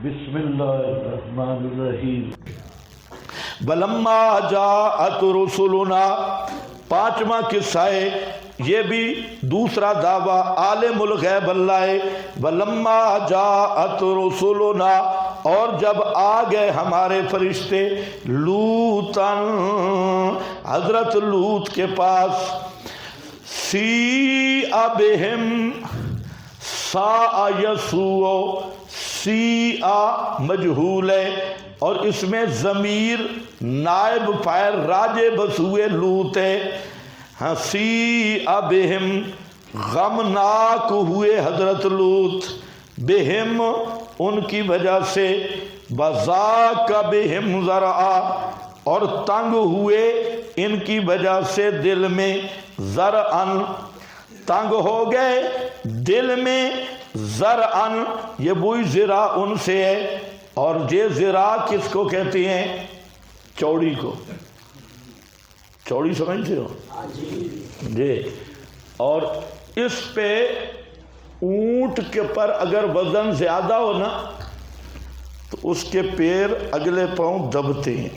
بسم اللہ الرحمن الرحیم۔ ولما جاءت رسلنا، پانچواں قصہ ہے، یہ بھی دوسرا دعویٰ عالم الغیب اللہ ہے۔ ولما جاءت رسلنا، اور جب آ گئے ہمارے فرشتے لوطن، حضرت لوط کے پاس، سیء بہم، ساء یسوع، سیء مجہول ہے اور اس میں ضمیر نائب فاعل راجع بسوئے لوط ہے۔ سیء بہم، غمناک ہوئے حضرت لوط، بہم ان کی وجہ سے، وضاق بہم ذرعا، اور تنگ ہوئے ان کی وجہ سے دل میں، ذرعن تنگ ہو گئے دل میں، ذرعن یہ وہی ذرا ان سے ہے، اور یہ ذرا کس کو کہتے ہیں؟ چوڑی کو۔ چوڑی سمجھتے ہو جی؟ اور اس پہ اونٹ کے پر اگر وزن زیادہ ہو نا تو اس کے پیر اگلے پاؤں دبتے ہیں،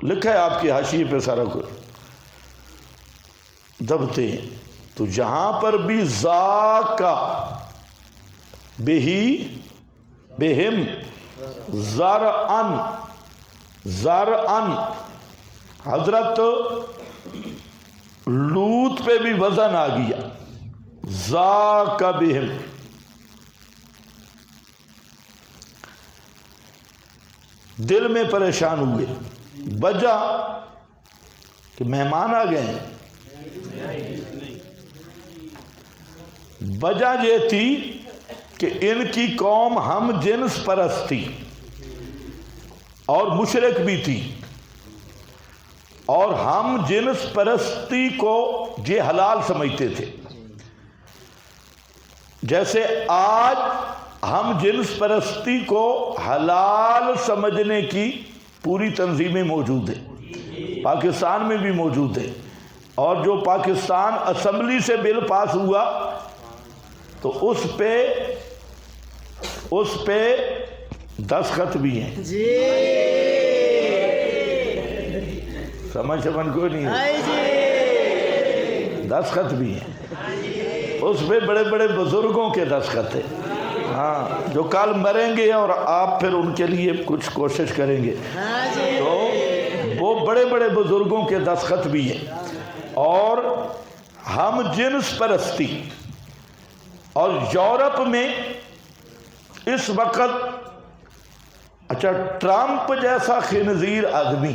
لکھا ہے آپ کی حاشیے پہ سارا کچھ، دبتے ہیں۔ تو جہاں پر بھی ذاکا بہی بہم ذرعن، ذرعن حضرت لوط پہ بھی وزن آ گیا، ذاکا بہم۔ دل میں پریشان ہوئے، وجہ کہ مہمان آ گئے ہیں۔ وجہ یہ تھی کہ ان کی قوم ہم جنس پرست تھی اور مشرک بھی تھی، اور ہم جنس پرستی کو یہ حلال سمجھتے تھے۔ جیسے آج ہم جنس پرستی کو حلال سمجھنے کی پوری تنظیمیں موجود ہیں، پاکستان میں بھی موجود ہیں، اور جو پاکستان اسمبلی سے بل پاس ہوا تو اس پہ دستخط بھی ہیں۔ سمجھ کو نہیں ہے، دستخط بھی ہیں اس پہ، بڑے بڑے بزرگوں کے دستخط ہیں۔ ہاں، جو کل مریں گے اور آپ پھر ان کے لیے کچھ کوشش کریں گے تو وہ بڑے بڑے بزرگوں کے دستخط بھی ہیں۔ اور ہم جنس پرستی، اور یورپ میں اس وقت، اچھا ٹرمپ جیسا خنزیر آدمی،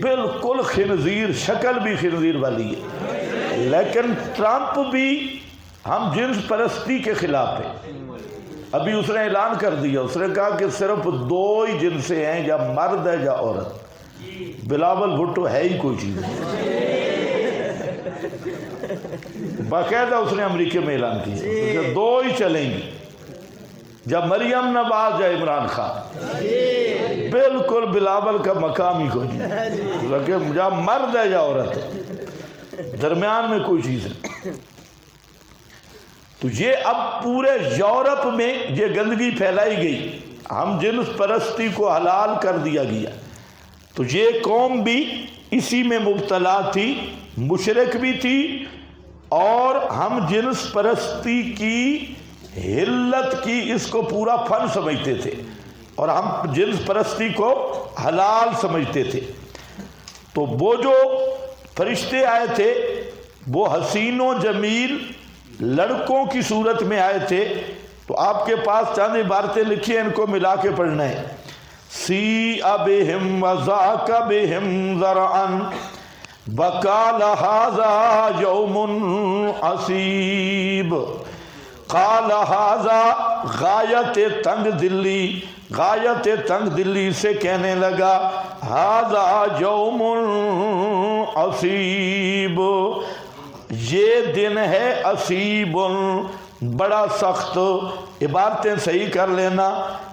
بالکل خنزیر، شکل بھی خنزیر والی ہے، لیکن ٹرمپ بھی ہم جنس پرستی کے خلاف ہے۔ ابھی اس نے اعلان کر دیا، اس نے کہا کہ صرف دو ہی جنسیں ہیں، یا مرد ہے یا عورت۔ بلاول بھٹو ہے ہی کوئی چیز نہیں، باقاعدہ اس نے امریکہ میں اعلان کیا کہ دو ہی چلیں گی، یا مریم نواز یا عمران خان۔ بالکل بلاول کا مقام ہی کوئی نہیں، لیکن یا مرد ہے یا عورت ہے، درمیان میں کوئی چیز نہیں۔ تو یہ اب پورے یورپ میں یہ گندگی پھیلائی گئی، ہم جنس پرستی کو حلال کر دیا گیا۔ تو یہ قوم بھی اسی میں مبتلا تھی، مشرک بھی تھی، اور ہم جنس پرستی کی حلت کی اس کو پورا فن سمجھتے تھے، اور ہم جنس پرستی کو حلال سمجھتے تھے۔ تو وہ جو فرشتے آئے تھے وہ حسین و جمیل لڑکوں کی صورت میں آئے تھے۔ تو آپ کے پاس چند عبارتیں لکھی ہیں، ان کو ملا کے پڑھنا ہے۔ سیء بہم وضاق بہم ذرعن وقال ھذا یوم عصیب۔ قال ھذا غایت تنگ دلی، غایت تنگ دلی سے کہنے لگا، ھذا یوم عصیب، یہ دن ہے عصیب، بڑا سخت۔ عبارتیں صحیح کر لینا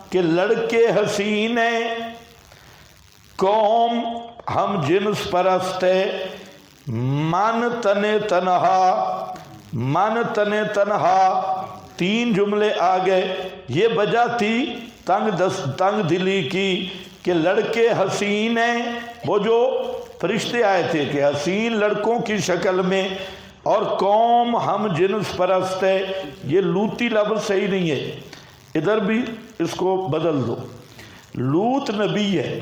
کہ لڑکے حسین ہیں، قوم ہم جنس پرست ہے، من تن تنہا، من تن تنہا 3 جملے آ گئے. یہ وجہ تھی تنگ دلی کی کہ لڑکے حسین ہیں. وہ جو فرشتے آئے تھے کہ حسین لڑکوں کی شکل میں، اور قوم ہم جنس پرست ہے. یہ لوتی لفظ صحیح نہیں ہے، ادھر بھی اس کو بدل دو. لوط نبی ہے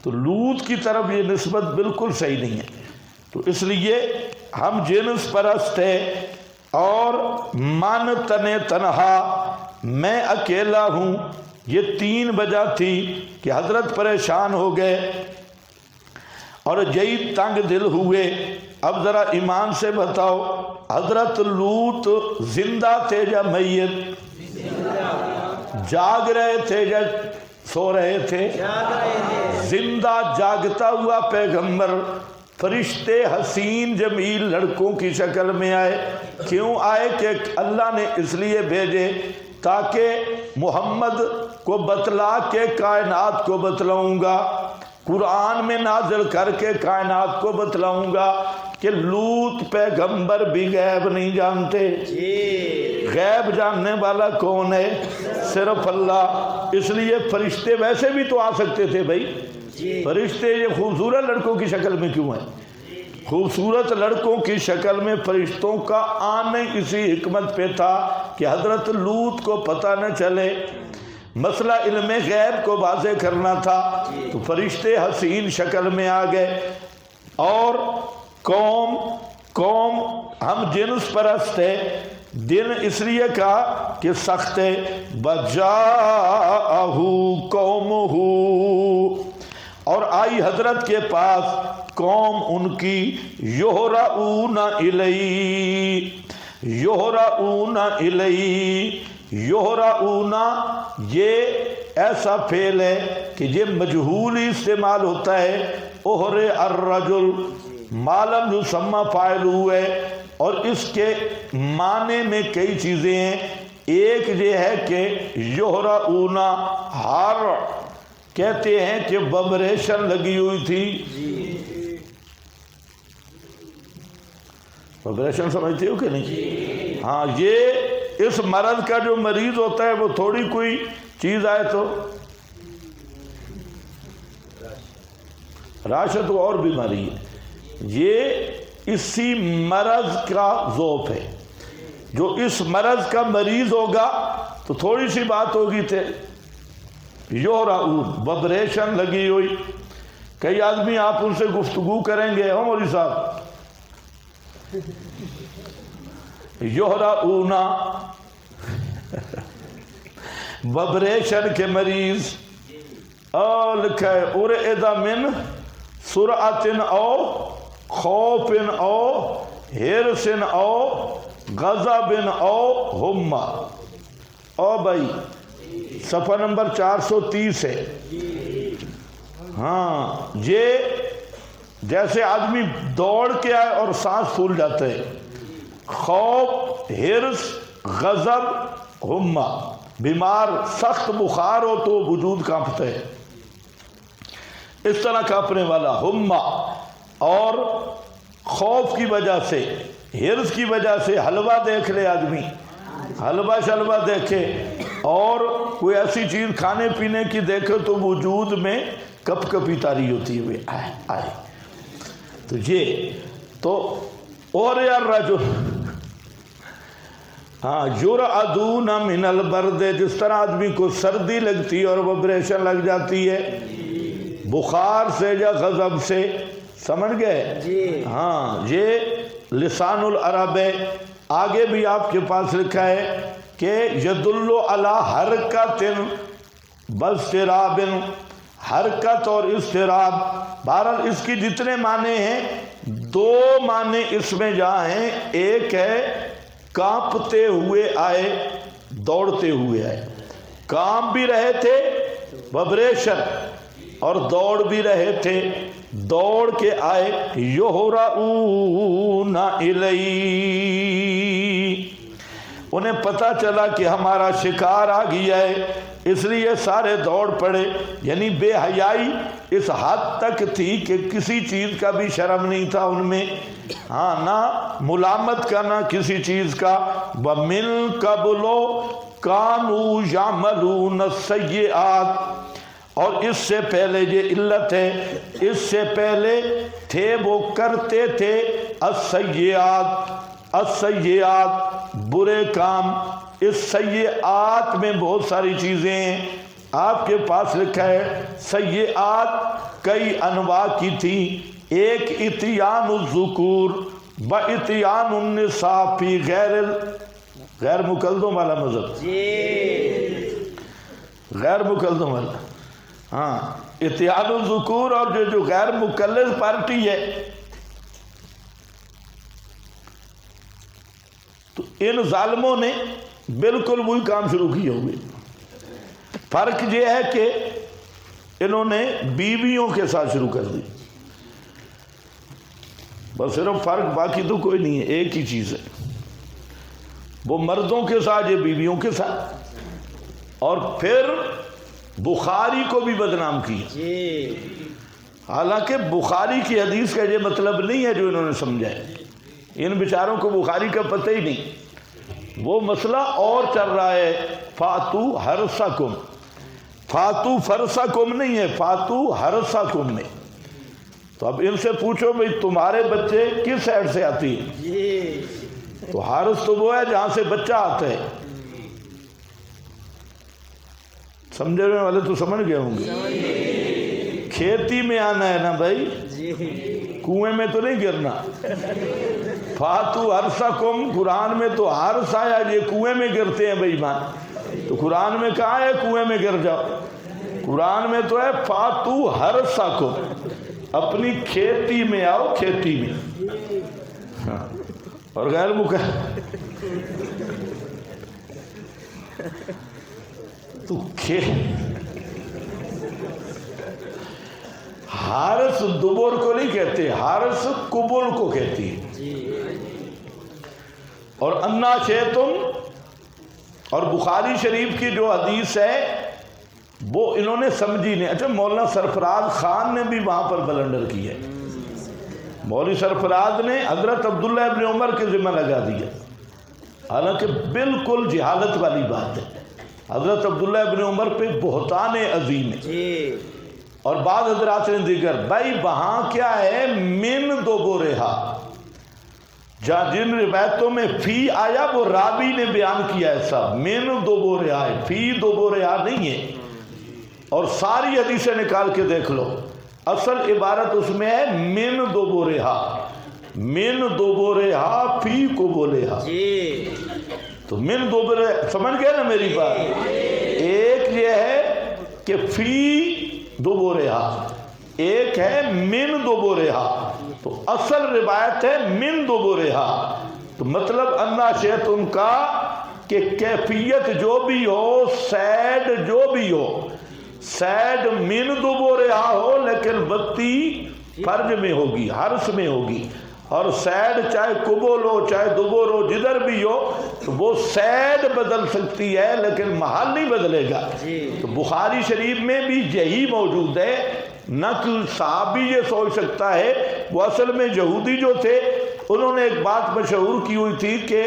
تو لوط کی طرف یہ نسبت بالکل صحیح نہیں ہے. تو اس لیے ہم جنس پرست ہے. اور من تنے تنہا، میں اکیلا ہوں. یہ 3 وجہ تھی کہ حضرت پریشان ہو گئے اور یہی تنگ دل ہوئے. اب ذرا ایمان سے بتاؤ، حضرت لوط زندہ تھے یا میت؟ جاگ رہے تھے یا سو رہے تھے؟ زندہ جاگتا ہوا پیغمبر. فرشتے حسین جمیل لڑکوں کی شکل میں آئے. کیوں آئے؟ کہ اللہ نے اس لیے بھیجے تاکہ محمد کو بتلا کے کائنات کو بتلاؤں گا، قرآن میں نازل کر کے کائنات کو بتلاؤں گا کہ لوط پیغمبر بھی غیب نہیں جانتے. غیب جاننے والا کون ہے؟ صرف اللہ. اس لیے فرشتے ویسے بھی تو آ سکتے تھے بھائی. فرشتے یہ خوبصورت لڑکوں کی شکل میں کیوں ہیں؟ خوبصورت لڑکوں کی شکل میں فرشتوں کا آنے اسی حکمت پہ تھا کہ حضرت لوط کو پتہ نہ چلے. مسئلہ علم غیب کو واضح کرنا تھا. تو فرشتے حسین شکل میں آ گئے. اور قوم ہم جنس پرست ہے. دن اس لیے کہا کہ سخت ہے. بجاءہ قومہ، اور آئی حضرت کے پاس قوم ان کی. یہرعون الیہ، یہرعون الیہ. یہرعون یہ ایسا فعل ہے کہ یہ مجہول ہی استعمال ہوتا ہے. اہر الرجل معلوم یسمى فاعل ہوئے، اور اس کے معنی میں کئی چیزیں ہیں. ایک یہ ہے کہ یہرعون ہر کہتے ہیں کہ وبریشن لگی ہوئی تھی. وبریشن سمجھتے ہو کہ نہیں؟ ہاں، یہ اس مرض کا جو مریض ہوتا ہے وہ تھوڑی کوئی چیز آئے تو راشد تو اور بیماری ہے. یہ اسی مرض کا ذوق ہے. جو اس مرض کا مریض ہوگا تو تھوڑی سی بات ہوگی تھے. یہرعون وبریشن لگی ہوئی. کئی آدمی آپ ان سے گفتگو کریں گے، ہو مولوی صاحب، یہرعون وبریشن کے مریض. لکھا ہے ارعد من سرعت او خوف او حرص او غضب او ہمہ. او بھائی صفحہ نمبر 430 ہے. ہاں، یہ جیسے آدمی دوڑ کے آئے اور سانس پھول جاتے ہیں. خوف، حرص، غضب، ہمہ. بیمار سخت بخار ہو تو وجود کانپتا ہے، اس طرح کانپنے والا. ہمہ، اور خوف کی وجہ سے، حرص کی وجہ سے. حلوہ دیکھ لے آدمی، حلوہ شلوہ دیکھے، اور کوئی ایسی چیز کھانے پینے کی دیکھے تو وجود میں کپ کپی تاری ہوتی ہے. آئے تو یہ تو اور یار رجل، ہاں، یرعدون من البرد. جس طرح آدمی کو سردی لگتی ہے اور وبریشن لگ جاتی ہے بخار سے یا غضب سے. سمجھ گئے؟ ہاں، یہ لسان العرب ہے. آگے بھی آپ کے پاس لکھا ہے کہ یدل علی حرکت واضطراب. حرکت اور اضطراب، بہرحال اس کی جتنے معنی ہیں، 2 معنی اس میں جہاں ہیں. ایک ہے کانپتے ہوئے آئے، دوڑتے ہوئے آئے. کانپ بھی رہے تھے وبریشن، اور دوڑ بھی رہے تھے، دوڑ کے آئے. یہرعون الیہ، انہیں پتہ چلا کہ ہمارا شکار آ گیا ہے، اس لیے سارے دوڑ پڑے. یعنی بے حیائی اس حد تک تھی کہ کسی چیز کا بھی شرم نہیں تھا ان میں. ہاں نہ ملامت کرنا کسی چیز کا. وَمِن قَبْلُ كَانُوا يَعْمَلُونَ السَّيِّئَاتِ اور اس سے پہلے یہ علت ہے، اس سے پہلے تھے وہ کرتے تھے السیئات برے کام. اس سیئات میں بہت ساری چیزیں ہیں. آپ کے پاس لکھا ہے سیئات کئی انواع کی تھی. ایک اتیان الذکور و اتیان النساء فی غیر مقلدوں والا مذہب، غیر مقلدوں والا. ہاں اتیان الذکور اور جو غیر مقلد پارٹی ہے، تو ان ظالموں نے بالکل وہی کام شروع کیے ہوئے. فرق یہ ہے کہ انہوں نے بیویوں کے ساتھ شروع کر دی، بس صرف فرق، باقی تو کوئی نہیں ہے، ایک ہی چیز ہے. وہ مردوں کے ساتھ، یہ بیویوں کے ساتھ. اور پھر بخاری کو بھی بدنام کیا. حالانکہ بخاری کی حدیث کا یہ مطلب نہیں ہے جو انہوں نے سمجھا ہے. ان بیچاروں کو بخاری کا پتہ ہی نہیں. وہ مسئلہ اور چل رہا ہے، فاتو حرسکم. فاتو فرسکم نہیں ہے، فاتو حرسکم میں. تو اب ان سے پوچھو بھئی تمہارے بچے کس سائڈ سے آتی ہیں؟ تو حارس تو وہ ہے جہاں سے بچہ آتا ہے. سمجھے والے تو سمجھ گئے ہوں گے. کھیتی میں آنا ہے نا بھائی، کنویں میں تو نہیں گرنا. فاتو حرسکم قرآن میں تو حرس آیا، یہ کنویں میں گرتے ہیں بھائی مان. تو قرآن میں کہا ہے کنویں میں گر جاؤ؟ قرآن میں تو ہے فاتو حرسکم، اپنی کھیتی میں آؤ، کھیتی میں. ہاں اور غیر تو حارس دبر کو نہیں کہتے، حارس قبل کو کہتی ہے. اور انا شیتم، اور بخاری شریف کی جو حدیث ہے وہ انہوں نے سمجھی نہیں. اچھا مولانا سرفراز خان نے بھی وہاں پر بلنڈر کی ہے. مولوی سرفراز نے حضرت عبداللہ ابن عمر کے ذمہ لگا دیا، حالانکہ بالکل جہالت والی بات ہے. حضرت عبداللہ ابن عمر پہ بہتان عظیم ہے. اور بعض حضرات نے دیگر بھائی وہاں کیا ہے، من دو بورہا، جہاں جن روایتوں میں فی آیا وہ راوی نے بیان کیا ہے صاحب، من دو بورہا ہے، فی دو بورہا نہیں ہے. اور ساری حدیثیں نکال کے دیکھ لو، اصل عبارت اس میں ہے من دو بورہا، من دو بورہا فی کو بولہا. تو من دو بورہا سمجھ گئے نا میری بات. ایک یہ ہے کہ فی دو بورہا، ایک ہے من دو بورہا. تو اصل روایت ہے من دو بورہا. تو مطلب انا شیطن کا کہ کیفیت جو بھی ہو، سیڈ جو بھی ہو، سیڈ من دو بورہا ہو لیکن بتی فرج میں ہوگی، حرس میں ہوگی. اور سیڈ چاہے قبول ہو چاہے دبر ہو، جدھر بھی ہو وہ سیڈ بدل سکتی ہے لیکن محل نہیں بدلے گا. تو بخاری شریف میں بھی یہی موجود ہے. نقل صحابی یہ سوچ سکتا ہے، وہ اصل میں یہودی جو تھے انہوں نے ایک بات مشہور کی ہوئی تھی کہ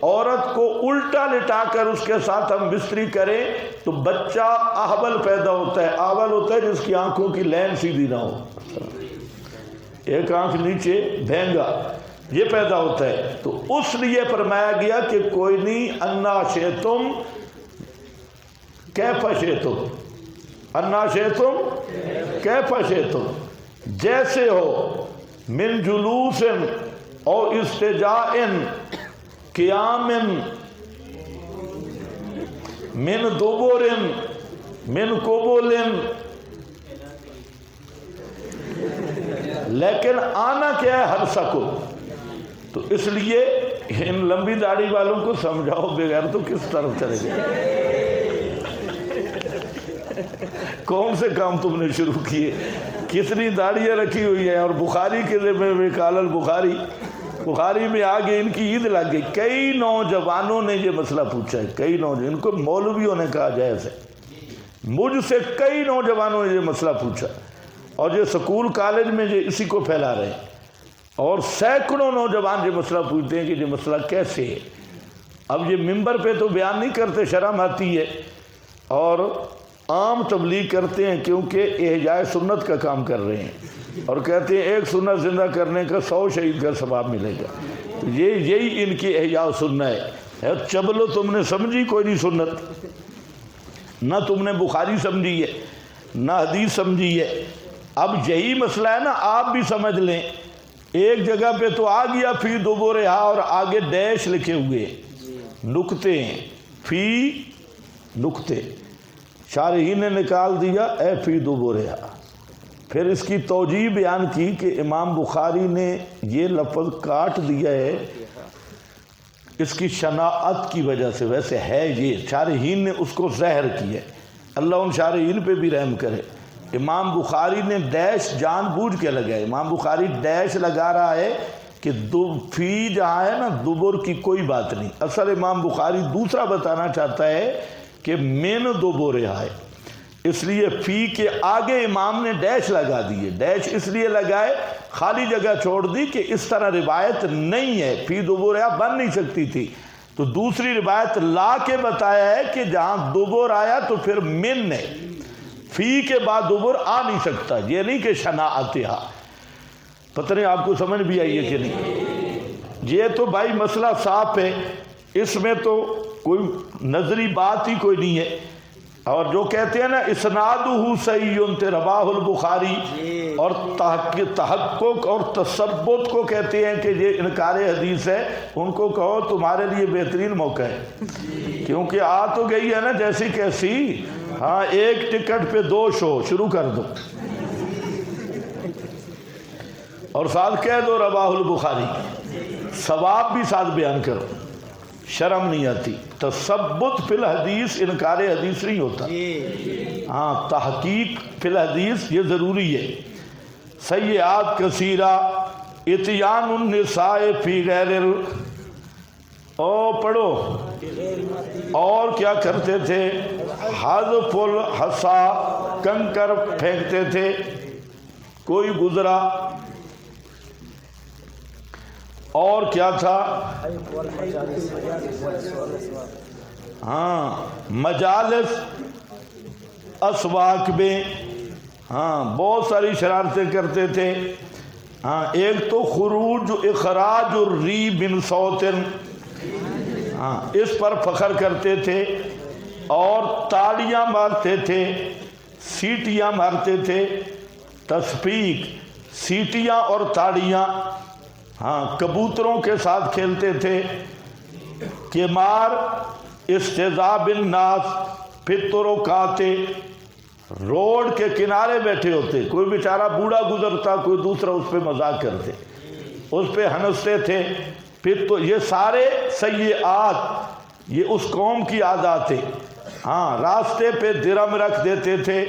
عورت کو الٹا لٹا کر اس کے ساتھ ہم بستری کریں تو بچہ احول پیدا ہوتا ہے. احول ہوتا ہے جس کی آنکھوں کی لین سیدھی نہ ہو، ایک آنکھ نیچے بھینگا، یہ پیدا ہوتا ہے. تو اس لیے فرمایا گیا کہ کوئی نہیں، انا شیتم کیف شیتم، انا شیتم کیف شیتم، جیسے ہو، من جلوس اور استجاء قیام، من دبر من قبول. لیکن آنا کیا ہے، حرسکم. تو اس لیے ان لمبی داڑھی والوں کو سمجھاؤ، بغیر تو کس طرف چلے گئے. کون سے کام تم نے شروع کیے، کتنی داڑیاں رکھی ہوئی ہیں. اور بخاری کے ذمہ میں قال البخاری، بخاری میں آگے ان کی عید لگ گئی. کئی نوجوانوں نے یہ مسئلہ پوچھا ہے، کئی نوجوان، ان کو مولویوں نے کہا جائز ہے. مجھ سے کئی نوجوانوں نے یہ مسئلہ پوچھا اور یہ سکول کالج میں یہ اسی کو پھیلا رہے ہیں. اور سینکڑوں نوجوان یہ مسئلہ پوچھتے ہیں کہ یہ مسئلہ کیسے ہے. اب یہ ممبر پہ تو بیان نہیں کرتے، شرم آتی ہے، اور عام تبلیغ کرتے ہیں کیونکہ احیاء سنت کا کام کر رہے ہیں، اور کہتے ہیں ایک سنت زندہ کرنے کا 100 شہید کا ثواب ملے گا. تو یہی ان کی احیاء سنت ہے. چبلو تم نے سمجھی کوئی نہیں سنت، نہ تم نے بخاری سمجھی ہے نہ حدیث سمجھی ہے. اب یہی مسئلہ ہے نا، آپ بھی سمجھ لیں. ایک جگہ پہ تو آ گیا فی دبورہا اور آگے ڈیش لکھے ہوئے نکتے ہیں، فی نکتے، شارحین نے نکال دیا اے فی دبورہا. پھر اس کی توجیہ بیان کی کہ امام بخاری نے یہ لفظ کاٹ دیا ہے اس کی شناعت کی وجہ سے. ویسے ہے یہ، شارحین نے اس کو زہر کیا ہے، اللہ ان شارحین پہ بھی رحم کرے. امام بخاری نے ڈیش جان بوجھ کے لگایا. امام بخاری ڈیش لگا رہا ہے کہ فی جہاں ہے نا دبر کی کوئی بات نہیں. اصل امام بخاری دوسرا بتانا چاہتا ہے کہ من دبورہا ہے، اس لیے فی کے آگے امام نے ڈیش لگا دیے. ڈیش اس لیے لگائے، خالی جگہ چھوڑ دی کہ اس طرح روایت نہیں ہے، فی دبورہا بن نہیں سکتی تھی. تو دوسری روایت لا کے بتایا ہے کہ جہاں دبر آیا تو پھر من ہے، فی کے بعد دبر آ نہیں سکتا. یہ نہیں کہ شناعتہا. پتہ نہیں آپ کو سمجھ بھی آئی ہے کہ نہیں. یہ تو بھائی مسئلہ صاف ہے، اس میں تو کوئی نظری بات ہی کوئی نہیں ہے. اور جو کہتے ہیں نا اسنادہ صحیح رواہ البخاری، اور تحقق اور تثبت کو کہتے ہیں کہ یہ انکار حدیث ہے، ان کو کہو تمہارے لیے بہترین موقع ہے، کیونکہ آ تو گئی ہے نا جیسی کیسی. ہاں، ایک ٹکٹ پہ 2 شو شروع کر دو اور ساتھ کہہ دو رواہ البخاری، ثواب بھی ساتھ بیان کرو، شرم نہیں آتی. تثبت فی الحدیث انکار حدیث نہیں ہوتا. ہاں، تحقیق فی الحدیث یہ ضروری ہے. سیئات کثیرہ اتیان النساء فی غیر پڑھو. اور کیا کرتے تھے؟ حذف الحصا، کنکر پھینکتے تھے. کوئی گزرا. اور کیا تھا؟ ہاں، مجالس اسواق میں ہاں بہت ساری شرارتیں کرتے تھے. ہاں، ایک تو خروج اخراج الری بن صوتن، ہاں اس پر فخر کرتے تھے، اور تالیاں مارتے تھے، سیٹیاں مارتے تھے. تصفیق، سیٹیاں اور تاڑیاں. ہاں، کبوتروں کے ساتھ کھیلتے تھے. کمار استہزاء بالناس فی الطرقات، روڈ کے کنارے بیٹھے ہوتے، کوئی بیچارہ بوڑھا گزرتا، کوئی دوسرا اس پہ مذاق کرتے، اس پہ ہنستے تھے. پھر تو یہ سارے سیئات یہ اس قوم کی عادات ہے. ہاں، راستے پہ درم رکھ دیتے تھے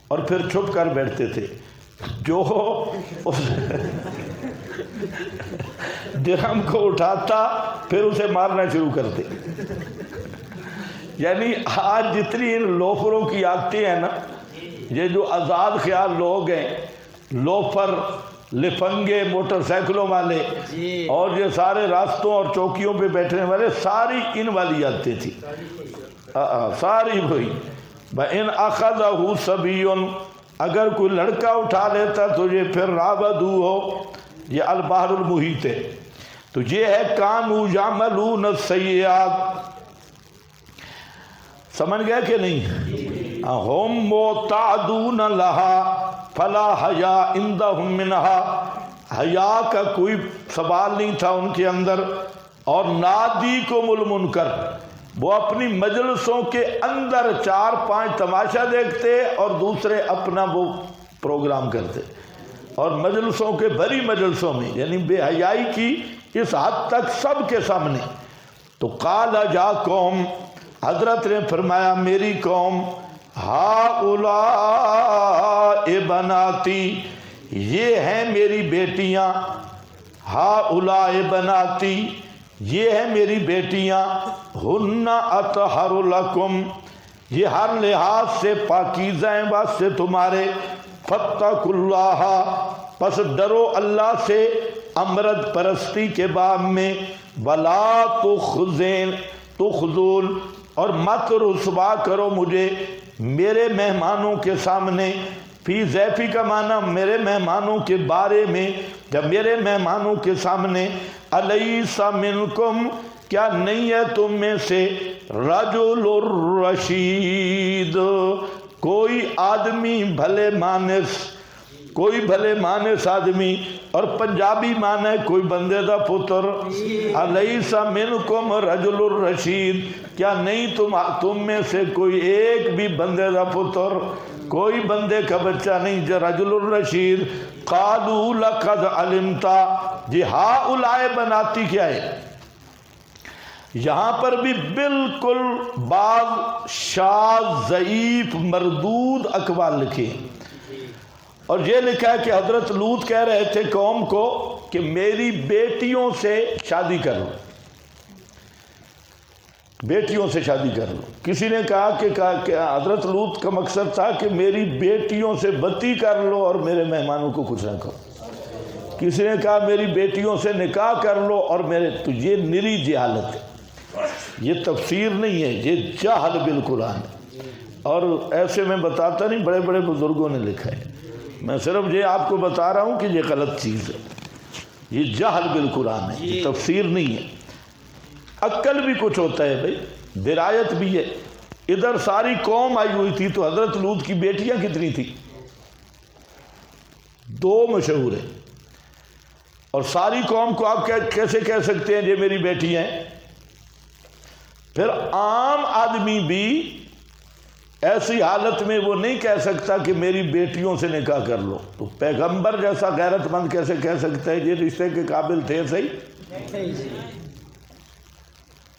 اور پھر چھپ کر بیٹھتے تھے. جو درہم کو اٹھاتا پھر اسے مارنا شروع کرتے. یعنی آج جتنی ان لوفروں کی عادتیں ہیں نا، یہ جو آزاد خیال لوگ ہیں، لوفر، لفنگے، موٹر سائیکلوں والے، اور یہ سارے راستوں اور چوکیوں پہ بیٹھنے والے، ساری ان والی عادتیں تھی. ساری وہی. بَإِنْ أَخَذَهُ سَبِيٌّ، اگر کوئی لڑکا اٹھا لیتا تو یہ پھر رابدو ہو. یہ البحر المحیط ہے. تو یہ ہے کانوا یعملون السیئات. سمجھ گئے کہ نہیں؟ ہم معتادون لہا فلا حیا عندہم منہا، حیا کا کوئی سوال نہیں تھا ان کے اندر. اور نادیکم المنکر، وہ اپنی مجلسوں کے اندر 4-5 تماشا دیکھتے اور دوسرے اپنا وہ پروگرام کرتے. اور مجلسوں کے بڑی مجلسوں میں، یعنی بے حیائی کی اس حد تک سب کے سامنے. تو قال جا قوم، حضرت نے فرمایا میری قوم، ہؤلاء بناتی، یہ ہیں میری بیٹیاں. ہؤلاء بناتی، یہ ہیں میری بیٹیاں. ہن اطہر لکم، یہ ہر لحاظ سے پاکیزہ ہیں واسطے تمہارے. فاتقوا اللہ، پس ڈرو اللہ سے. امرد پرستی کے باب میں، ولا تخذون، اور مت رسوا کرو مجھے میرے مہمانوں کے سامنے، فی ضیفی کا معنی میرے مہمانوں کے بارے میں، جب میرے مہمانوں کے سامنے، الیس منکم، کیا نہیں ہے تم میں سے، رجل الرشید، کوئی آدمی بھلے مانس، کوئی بھلے مانس آدمی، اور پنجابی معنی ہے کوئی بندے دا پتر، الیس منکم رجل الرشید، کیا نہیں تم میں سے کوئی ایک بھی بندے دا پتر، کوئی بندے کا بچہ نہیں جو رجل الرشید۔ قالوا لقد علمت، جی ہؤلاء بناتی کیا ہے، یہاں پر بھی بالکل بعض شاذ ضعیف مردود اقوال لکھے، اور یہ لکھا ہے کہ حضرت لوط کہہ رہے تھے قوم کو کہ میری بیٹیوں سے شادی کر لو، بیٹیوں سے شادی کر لو۔ کسی نے کہا کہ حضرت لوط کا مقصد تھا کہ میری بیٹیوں سے بتی کر لو اور میرے مہمانوں کو کچھ نہ کہو۔ کسی نے کہا میری بیٹیوں سے نکاح کر لو اور میرے، تو یہ نری جہالت ہے، یہ تفسیر نہیں ہے، یہ جہل بالقرآن ہے، اور ایسے میں بتاتا نہیں، بڑے بڑے بزرگوں نے لکھا ہے، میں صرف یہ آپ کو بتا رہا ہوں کہ یہ غلط چیز ہے، یہ جہل بالقرآن ہے، یہ تفسیر نہیں ہے۔ عقل بھی کچھ ہوتا ہے بھائی، درایت بھی ہے۔ ادھر ساری قوم آئی ہوئی تھی تو حضرت لوط کی بیٹیاں کتنی تھی؟ 2 مشہور ہیں، اور ساری قوم کو آپ کیسے کہہ سکتے ہیں یہ میری بیٹیاں ہیں؟ پھر عام آدمی بھی ایسی حالت میں وہ نہیں کہہ سکتا کہ میری بیٹیوں سے نکاح کر لو، تو پیغمبر جیسا غیرت مند کیسے کہہ سکتا ہے یہ رشتے کے قابل تھے؟ صحیح،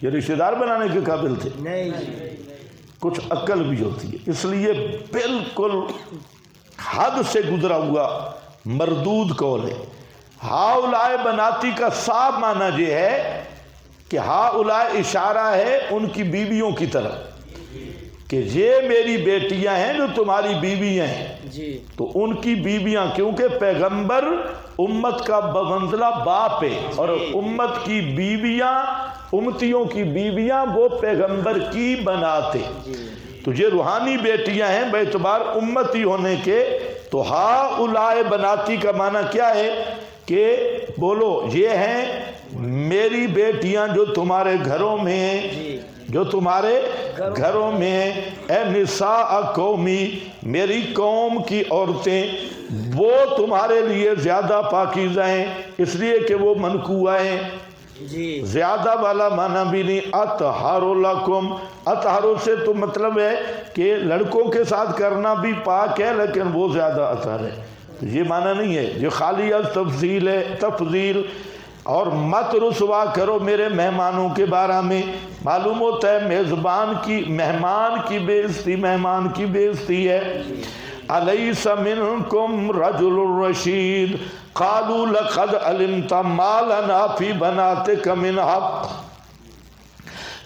یہ رشتہ دار بنانے کے قابل تھے؟ کچھ عقل بھی ہوتی ہے، اس لیے بالکل حد سے گزرا ہوا مردود قول ہے۔ ہؤلاء بناتی کا صاف معنی یہ ہے کہ ہؤلاء اشارہ ہے ان کی بیویوں کی طرف، کہ یہ میری بیٹیاں ہیں جو تمہاری بیویاں ہیں، تو ان کی بیویاں، کیونکہ پیغمبر امت کا بمنزلہ باپ ہے، اور امت کی بیویاں، امتیوں کی بیویاں وہ پیغمبر کی بناتے، تو یہ روحانی بیٹیاں ہیں باعتبار امتی ہونے کے۔ تو ہؤلاء بناتی کا معنی کیا ہے کہ بولو یہ ہیں میری بیٹیاں جو تمہارے گھروں میں ہیں، جو تمہارے گھروں میں ہیں، اے نساء قومی، میری قوم کی عورتیں، وہ تمہارے لیے زیادہ پاکیزہ ہیں، اس لیے کہ وہ منقوہ ہیں۔ زیادہ والا معنی بھی نہیں، اطہر لکم، اطہر سے تو مطلب ہے کہ لڑکوں کے ساتھ کرنا بھی پاک ہے لیکن وہ زیادہ اطہر ہے، یہ معنی نہیں ہے، یہ خالی از تفضیل ہے، تفضیل۔ اور مت رسوا کرو میرے مہمانوں کے بارے میں، معلوم ہوتا ہے میزبان کی، مہمان کی بے عزتی، مہمان کی بے عزتی ہے۔ الیس منکم رجل الرشید، قالوا لقد علمت ما لنا فی بناتک من حق،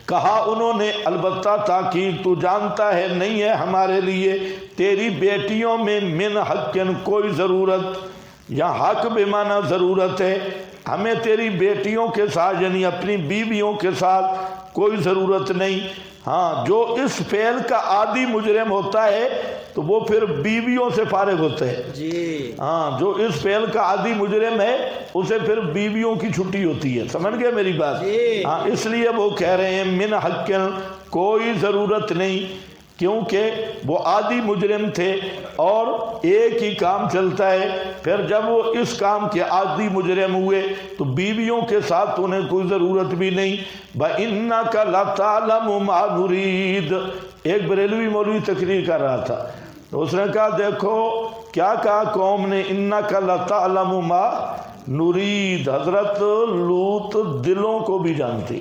کہا انہوں نے البتہ تاکید تو جانتا ہے نہیں ہے ہمارے لیے تیری بیٹیوں میں من حق کوئی ضرورت، یا حق بے معنی ضرورت ہے، ہمیں تیری بیٹیوں کے ساتھ یعنی اپنی بیویوں کے ساتھ کوئی ضرورت نہیں۔ ہاں، جو اس فعل کا عادی مجرم ہوتا ہے تو وہ پھر بیویوں سے فارغ ہوتا ہے، ہاں، جو اس فعل کا عادی مجرم ہے اسے پھر بیویوں کی چھٹی ہوتی ہے، سمجھ گئے میری بات؟ ہاں، اس لیے وہ کہہ رہے ہیں من حق، کوئی ضرورت نہیں، کیونکہ وہ عادی مجرم تھے اور ایک ہی کام چلتا ہے، پھر جب وہ اس کام کے عادی مجرم ہوئے تو بیویوں کے ساتھ انہیں کوئی ضرورت بھی نہیں۔ وَإِنَّكَ لَتَعْلَمُ مَا نُرِيدُ، ایک بریلوی مولوی تقریر کر رہا تھا تو اس نے کہا دیکھو کیا کہا قوم نے، اِنَّكَ لَتَعْلَمُ مَا نُرِيدُ، حضرت لوط دلوں کو بھی جانتے،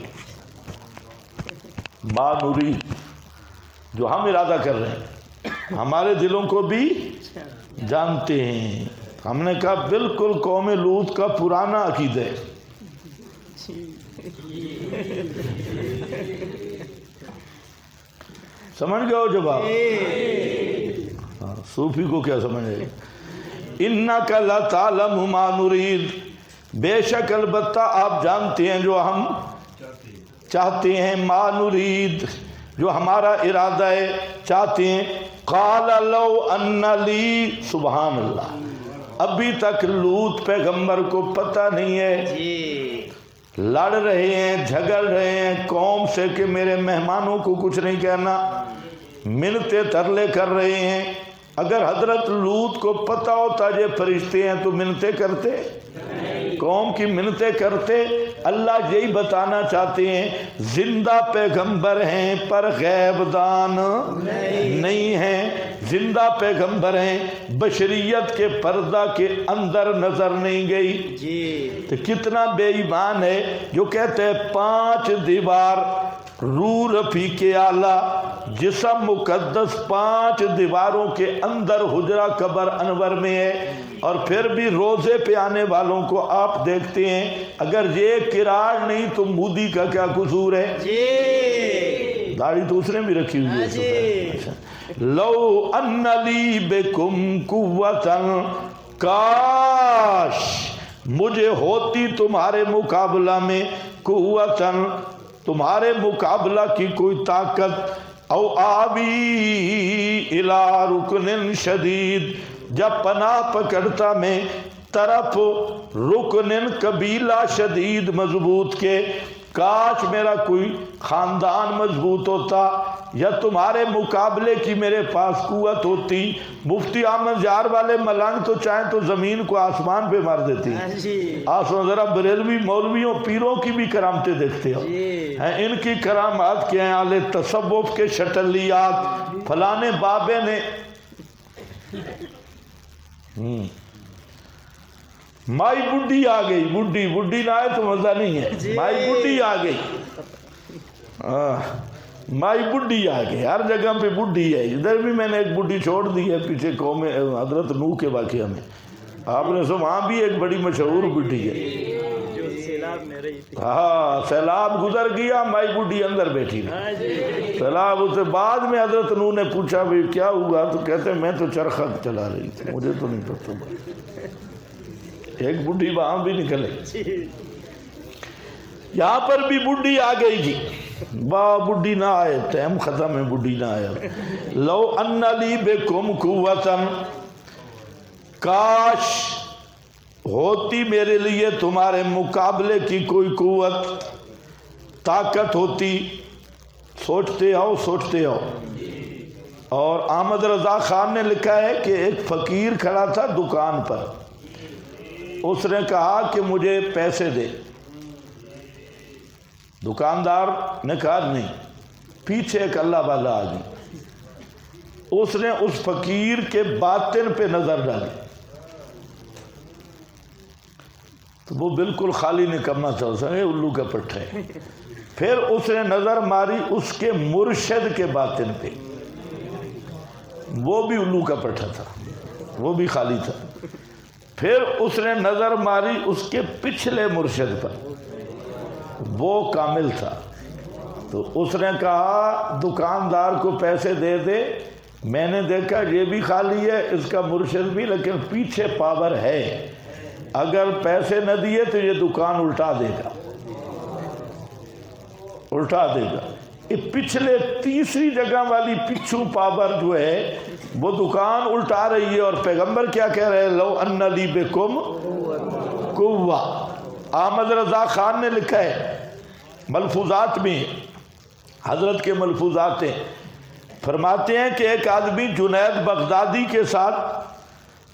ما نرید جو ہم ارادہ کر رہے ہیں ہمارے دلوں کو بھی جانتے ہیں۔ ہم نے کہا بالکل قوم لوط کا پرانا عقیدہ ہے، سمجھ گئے ہو جواب؟ ہاں، صوفی کو کیا سمجھ آئے؟ اِنَّكَ لَتَعْلَمُ مَا نُرِيدُ، بے شک البتہ آپ جانتے ہیں جو ہم چاہتے ہیں، ما نرید جو ہمارا ارادہ ہے چاہتے ہیں، قال لو ان لی، سبحان اللہ، ابھی تک لوط پیغمبر کو پتہ نہیں ہے، لڑ رہے ہیں، جھگڑ رہے ہیں قوم سے کہ میرے مہمانوں کو کچھ نہیں کہنا، منتیں ترلے کر رہے ہیں۔ اگر حضرت لوط کو پتہ ہوتا یہ فرشتے ہیں تو منتیں کرتے، قوم کی منتیں کرتے؟ اللہ یہی بتانا چاہتے ہیں زندہ پیغمبر ہیں پر غیب دان نہیں ہیں، زندہ پیغمبر ہیں، بشریت کے پردہ کے اندر نظر نہیں گئی۔ تو کتنا بے ایمان ہے جو کہتے ہیں 5 دیوار، روح رفیق اعلیٰ، جسم مقدس 5 دیواروں کے اندر حجرہ قبر انور میں ہے، اور پھر بھی روزے پہ آنے والوں کو آپ دیکھتے ہیں۔ اگر یہ قرار نہیں تو مودی کا کیا قصور ہے؟ داڑھی تو اس نے بھی رکھی ہوئی ہے۔ لو ان لی بکم قوتا، کاش مجھے ہوتی تمہارے مقابلہ میں قوتا، تمہارے مقابلہ کی کوئی طاقت، او آوی الی رکن شدید، جب پناہ پکڑتا میں طرف رکن قبیلہ شدید مضبوط کے، کاش میرا کوئی خاندان مضبوط ہوتا یا تمہارے مقابلے کی میرے پاس قوت ہوتی۔ مفتی احمد یار والے ملنگ تو چاہیں تو زمین کو آسمان پہ مار دیتی ہیں۔ آسمان ذرا بریلوی مولویوں پیروں کی بھی کرامتیں دیکھتے ہو، ان کی کرامات کیا ہیں؟ اہل تصوف کے شٹلیات، فلانے بابے نے مائی بڈھی آ گئی، بڈھی نہ آئے تو مزہ نہیں ہے، مائی بڈھی آ گئی، مائی بڈھی آ گئی، ہر جگہ پہ بڈھی ہے۔ ادھر بھی میں نے ایک بڈھی چھوڑ دی ہے پیچھے قوم حضرت نوح کے واقعہ میں، آپ نے سنا وہاں بھی ایک بڑی مشہور بڈھی ہے، ہاں سیلاب گزر گیا، مائی بڈھی اندر بیٹھی رہی، سیلاب اس بعد میں حضرت نوح نے پوچھا بھی کیا ہوا، تو کہتے میں تو چرخہ چلا رہی تھی، مجھے تو نہیں پتا۔ ایک بڈھی وہاں بھی نکلے، یہاں پر بھی بڈھی آ گئی جی، بڈھی نہ آئے، ٹائم ختم ہے، بڈھی نہ آیا۔ لو ان لی بکم قوتا، کاش ہوتی میرے لیے تمہارے مقابلے کی کوئی قوت، طاقت ہوتی، سوچتے ہو۔ اور احمد رضا خان نے لکھا ہے کہ ایک فقیر کھڑا تھا دکان پر، اس نے کہا کہ مجھے پیسے دے، دکاندار نے کہا نہیں، پیچھے ایک اللہ والا آ گئی، اس نے اس فقیر کے باطن پہ نظر ڈالی، تو وہ بالکل خالی نکما تھا، اس نے الو کا پٹھا ہے، پھر اس نے نظر ماری اس کے مرشد کے باطن پہ، وہ بھی الو کا پٹھا تھا، وہ بھی خالی تھا، پھر اس نے نظر ماری اس کے پچھلے مرشد پر، وہ کامل تھا، تو اس نے کہا دکاندار کو پیسے دے دے، میں نے دیکھا یہ بھی خالی ہے، اس کا مرشد بھی، لیکن پیچھے پاور ہے، اگر پیسے نہ دیے تو یہ دکان الٹا دے گا۔ یہ پچھلے تیسری جگہ والی پچھو پاور جو ہے وہ دکان الٹا رہی ہے، اور پیغمبر کیا کہہ رہے ہیں؟ لو ان لی بکم قوہ۔ احمد رضا خان نے لکھا ہے ملفوظات میں، حضرت کے ملفوظات ہیں، فرماتے ہیں کہ ایک آدمی جنید بغدادی کے ساتھ،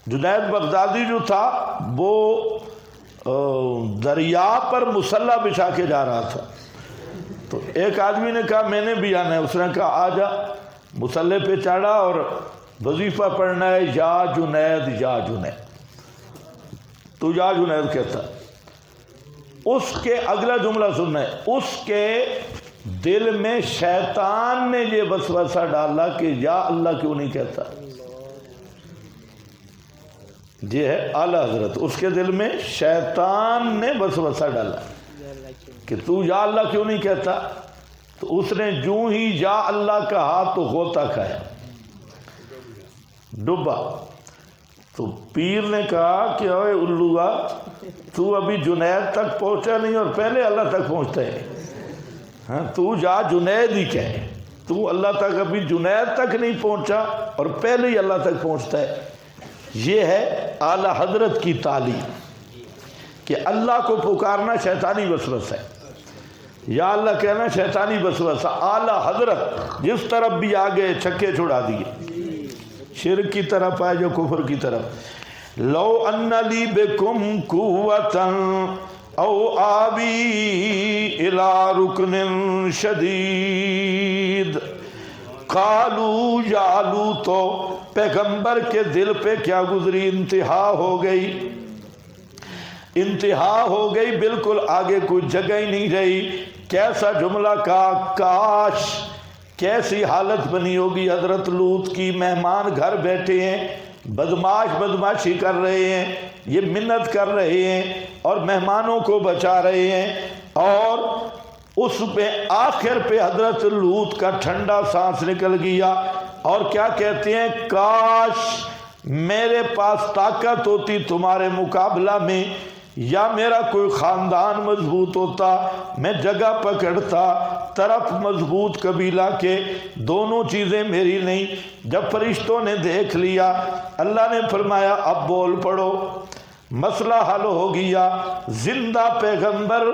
جنید بغدادی جو تھا وہ دریا پر مسلح بچھا کے جا رہا تھا، تو ایک آدمی نے کہا میں نے بھی آنا ہے، اس نے کہا آ جا، مسلح پہ چڑھا اور وظیفہ پڑھنا ہے، یا جنید یا جنید، تو یا جنید کہتا، اس کے اگلا جملہ سننا ہے، اس کے دل میں شیطان نے یہ وسوسہ ڈالا کہ یا اللہ کیوں نہیں کہتا، یہ ہے اعلی حضرت، اس کے دل میں شیطان نے وسوسہ ڈالا کہ تو یا اللہ کیوں نہیں کہتا، تو اس نے جو ہی یا اللہ کہا تو غوطہ کھایا، ڈوبا، تو پیر نے کہا کہ اوے الوا تو ابھی جنید تک پہنچا نہیں اور پہلے اللہ تک پہنچتا ہے. ہاں تو جا جنید ہی کہے, تو اللہ تک ابھی جنید تک نہیں پہنچا اور پہلے ہی اللہ تک پہنچتا ہے. یہ ہے اعلی حضرت کی تعلیم کہ اللہ کو پکارنا شیطانی وسوسہ ہے, یا اللہ کہنا شیطانی وسوسہ. اعلی حضرت جس طرف بھی آگے چھکے چھڑا دیے, شرک کی طرف آئے جو کفر کی طرف. لو ان لی بکم قوتا او آبی الی رکن شدید قالو یا لوط, پیغمبر کے دل پہ کیا گزری, انتہا ہو گئی, انتہا ہو گئی, بالکل آگے کوئی جگہ ہی نہیں رہی. کیسا جملہ کا, کاش کیسی حالت بنی ہوگی حضرت لوط کی. مہمان گھر بیٹھے ہیں, بدماشی کر رہے ہیں, یہ منت کر رہے ہیں اور مہمانوں کو بچا رہے ہیں, اور اس پہ آخر پہ حضرت لوط کا ٹھنڈا سانس نکل گیا اور کیا کہتے ہیں, کاش میرے پاس طاقت ہوتی تمہارے مقابلہ میں, یا میرا کوئی خاندان مضبوط ہوتا, میں جگہ پکڑتا, طرف مضبوط قبیلہ کے, دونوں چیزیں میری نہیں. جب فرشتوں نے دیکھ لیا, اللہ نے فرمایا اب بول پڑو, مسئلہ حل ہو گیا. زندہ پیغمبر,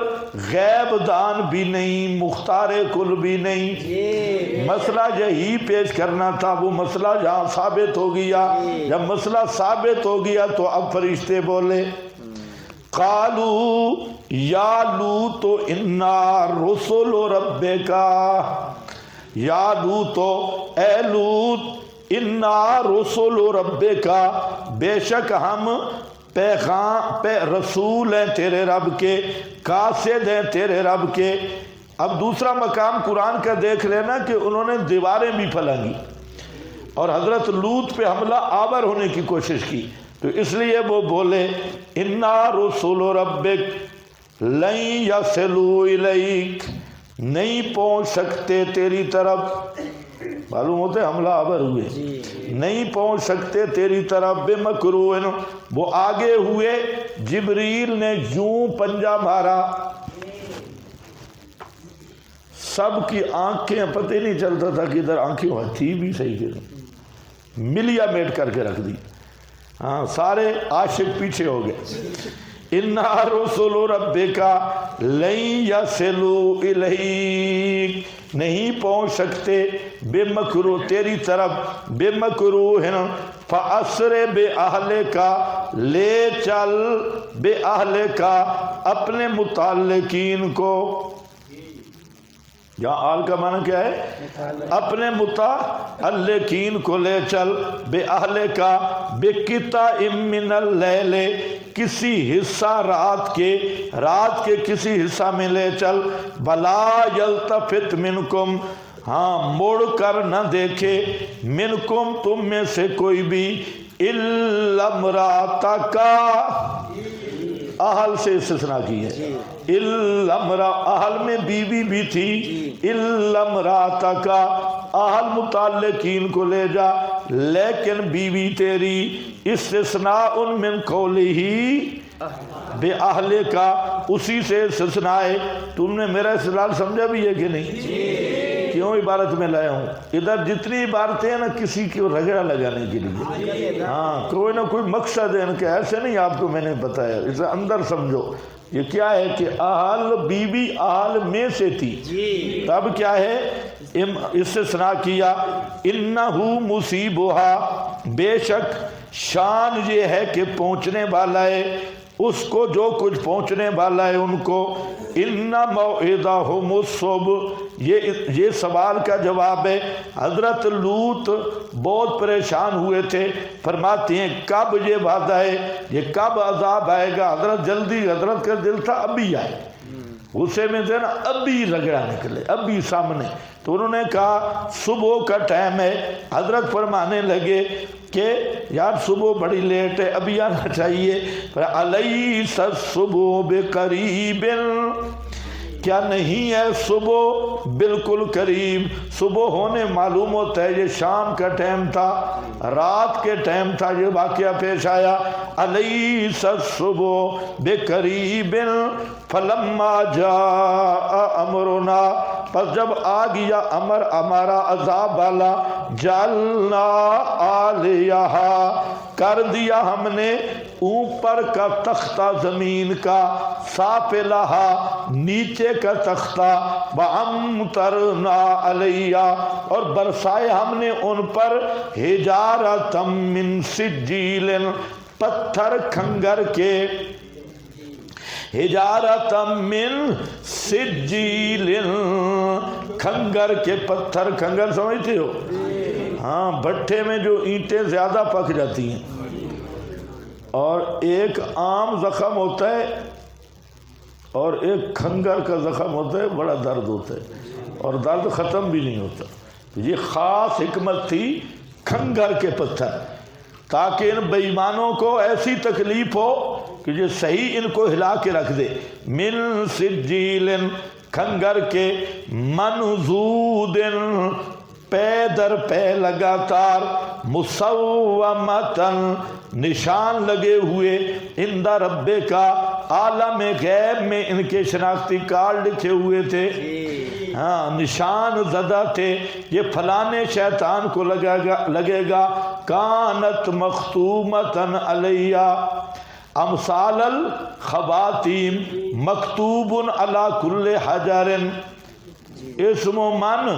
غیب دان بھی نہیں, مختار کل بھی نہیں. مسئلہ یہی پیش کرنا تھا, وہ مسئلہ جہاں ثابت ہو گیا. جب مسئلہ ثابت ہو گیا تو اب فرشتے بولے, قالو یا لوط انا رسول ربک, یا لوط اے لوط, انا رسول ربک, بے شک ہم پیغام رسول ہیں تیرے رب کے, قاصد ہیں تیرے رب کے. اب دوسرا مقام قرآن کا دیکھ لینا کہ انہوں نے دیواریں بھی پھلانگی اور حضرت لوط پہ حملہ آور ہونے کی کوشش کی, تو اس لیے وہ بولے انا رسول ربک لن یصلوا الیک, نہیں پہنچ سکتے تیری طرف. معلوم ہوتے حملہ آور ہوئے, نہیں پہنچ سکتے تیری طرف. بے مکروہ, وہ آگے ہوئے, جبریل نے یوں پنجہ مارا, سب کی آنکھیں پتہ نہیں چلتا تھا کہ ادھر آنکھیں وہاں تھی بھی صحیح کے, ملیا میٹ کر کے رکھ دی. ہاں سارے عاشق پیچھے ہو گئے. انا رسول ربک لن یصلوا الیک, نہیں پہنچ سکتے بے مکروہ تیری طرف. بے مکروہ فاسر بے اہلک, لے چل بے اہلک, اپنے متعلقین کو. یہاں آل کا معنی کیا ہے, اپنے متعلقین کو لے چل. بے اہل کا بقطع من اللیل, کسی حصہ رات کے کسی حصہ میں لے چل. بلا یلتفت منکم, ہاں مڑ کر نہ دیکھے, منکم تم میں سے کوئی بھی, الا امراتک, اہل سے استثناء کی ہے, الا اہل میں بیوی بھی تھی, الا امراتک, اہل متعلقین کو لے جا, لیکن بیوی تیری. استثناء من قولہ بے اہل کا, اسی سے استثناء ہے. تم نے میرا استدلال سمجھا بھی ہے کہ نہیں؟ کیوں عبارت میں لایا ہوں؟ ادھر جتنی عبارتیں ہیں نا کسی کو رگڑا لگانے کے لیے, ہاں کوئی نہ کوئی مقصد ہے ان کے, ایسے نہیں آپ کو میں نے بتایا, اسے اندر سمجھو. یہ کیا ہے کہ اہل بیوی اہل میں سے تھی, تب کیا ہے استثناء کیا. انہو مصیبہا, بے شک شان یہ ہے کہ پہنچنے والا ہے اس کو جو کچھ پہنچنے والا ہے ان کو. ان موعدہم الصبح, یہ سوال کا جواب ہے. حضرت لوط بہت پریشان ہوئے تھے, فرماتے ہیں کب یہ وعدہ ہے, یہ کب عذاب آئے گا. حضرت جلدی, حضرت کا دل تھا ابھی آئے, غصے میں تھے نا, ابھی رگڑا نکلے, ابھی سامنے. تو انہوں نے کہا صبح کا ٹائم ہے. حضرت فرمانے لگے کہ یار صبح بڑی لیٹ ہے, ابھی آنا چاہیے. الیس الصبح بقریب, کیا نہیں ہے صبح بالکل قریب؟ صبح ہونے معلوم ہوتا ہے یہ شام کا ٹائم تھا، رات کے ٹائم تھا یہ واقعہ پیش آیا۔ الیس الصبح بقریب فلما جاء امرنا، پس جب آ گیا امر ہمارا عذاب والا، جعلنا عالیہا، کر دیا ہم نے اوپر کا تختہ زمین کا، سافلہا، نیچے کا تختہ، وَأَمْطَرْنَا عَلَيْهَا، اور برسائے ہم نے ان پر حجارۃ من سجیل، پتھر کھنگر کے، حجارۃ من سجیل، کھنگر کے پتھر، کھنگر سمجھتے ہو؟ ہاں، بھٹے میں جو اینٹیں زیادہ پک جاتی ہیں اور ایک عام زخم ہوتا ہے اور ایک کھنگر کا زخم ہوتا ہے، بڑا درد ہوتا ہے اور درد ختم بھی نہیں ہوتا۔ یہ خاص حکمت تھی کھنگر کے پتھر، تاکہ ان بے ایمانوں کو ایسی تکلیف ہو کہ یہ صحیح ان کو ہلا کے رکھ دے۔ من سجیل، کھنگر کے، منضود، پے در پے لگاتار، مسومتن، نشان لگے ہوئے، عند ربے کا، عالم غیب میں ان کے شناختی کارڈ لکھے ہوئے تھے، ہاں نشان زدہ تھے، یہ فلانے شیطان کو لگے گا۔ کانت مختومتن علیہ امثال الخواتیم، مکتوب علی کل حجر، اسم و من،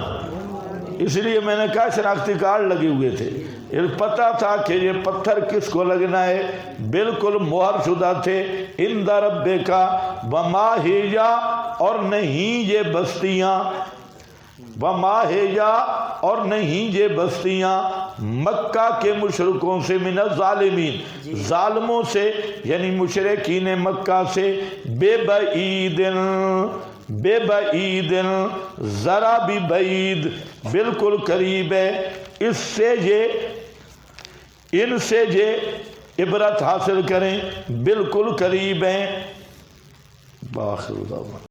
اس لیے میں نے کہا شناختی کارڈ لگے ہوئے تھے، یہ پتہ تھا کہ یہ پتھر کس کو لگنا ہے، بالکل مہر شدہ تھے۔ عند ربے کا، وما ہیجا، اور نہیں یہ بستیاں، وما ہیجا، اور نہیں یہ بستیاں، مکہ کے مشرکوں سے، من الظالمین، ظالموں سے یعنی مشرکین مکہ سے، بے بعیدن، بے بعید، ذرا بھی بعید، بالکل قریب ہے، اس سے یہ، ان سے یہ عبرت حاصل کریں، بالکل قریب ہیں۔ باخر